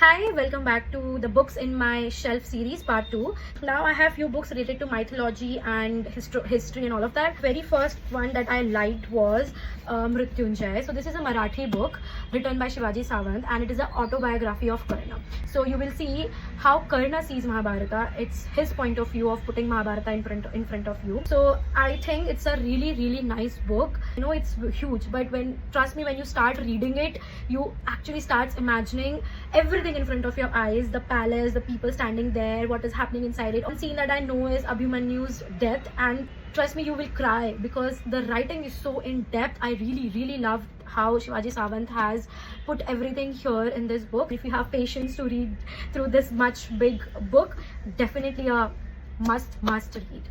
Hi, welcome back to the books in my shelf series part 2. Now I have few books related to mythology and history and all of that. Very first one that I liked was Mrityunjay. So this is a Marathi book written by Shivaji Savant and it is an autobiography of Karna. So you will see how Karna sees Mahabharata. It's his point of view of putting Mahabharata in front of you. So I think it's a really nice book. You know, it's huge, but trust me, when you start reading it, you actually starts imagining everything in front of your eyes, the palace, the people standing there, what is happening inside it. One scene that I know is Abhimanyu's death, and trust me, you will cry because the writing is so in depth. I really love how Shivaji Savant has put everything here in this book. If you have patience to read through this much big book, definitely a must read.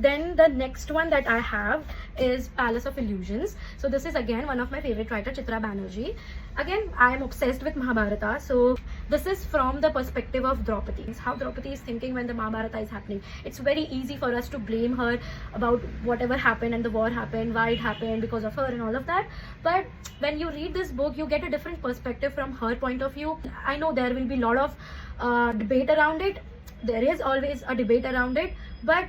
Then the next one that I have is Palace of Illusions. So this is again one of my favorite writer, Chitra Banerjee. Again, I am obsessed with Mahabharata. So this is from the perspective of Draupadi. It's how Draupadi is thinking when the Mahabharata is happening. It's very easy for us to blame her about whatever happened and the war happened, why it happened, because of her and all of that. But when you read this book, you get a different perspective from her point of view. I know there will be a lot of debate around it. There is always a debate around it, but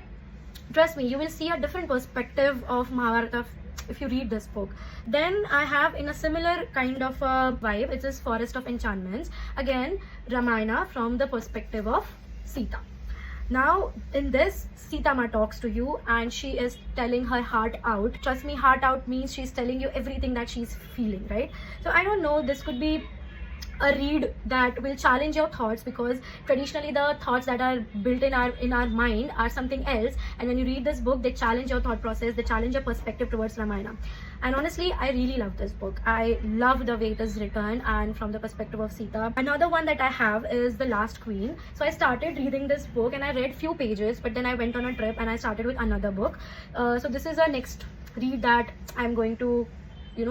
trust me, you will see a different perspective of Mahabharata if you read this book. Then I have, in a similar kind of a vibe, it is Forest of Enchantments. Again, Ramayana from the perspective of Sita. Now in this, Sita Ma talks to you and she is telling her heart out. Trust me, heart out means she's telling you everything that she's feeling, right? So I don't know, this could be a read that will challenge your thoughts, because traditionally the thoughts that are built in our mind are something else, and when you read this book, they challenge your thought process, they challenge your perspective towards Ramayana. And honestly, I really love this book. I love the way it is written and from the perspective of Sita. Another one that I have is The Last Queen. So I started reading this book and I read few pages, but then I went on a trip and I started with another book. So this is a next read that I'm going to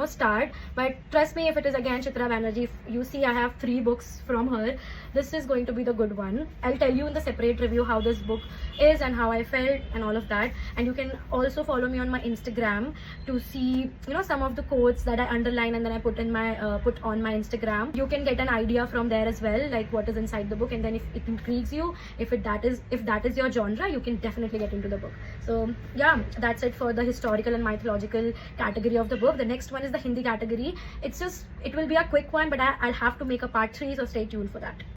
start. But trust me, if it is again Chitra Banerjee, if you see I have 3 books from her, this is going to be the good one. I'll tell you in the separate review how this book is and how I felt and all of that. And you can also follow me on my Instagram to see some of the quotes that I underline and then I put on my Instagram. You can get an idea from there as well, like what is inside the book, and then if it intrigues you, if that is your genre, you can definitely get into the book. So yeah, that's it for the historical and mythological category of the book. The next one is the Hindi category. It will be a quick one, but I'll have to make a part 3, so stay tuned for that.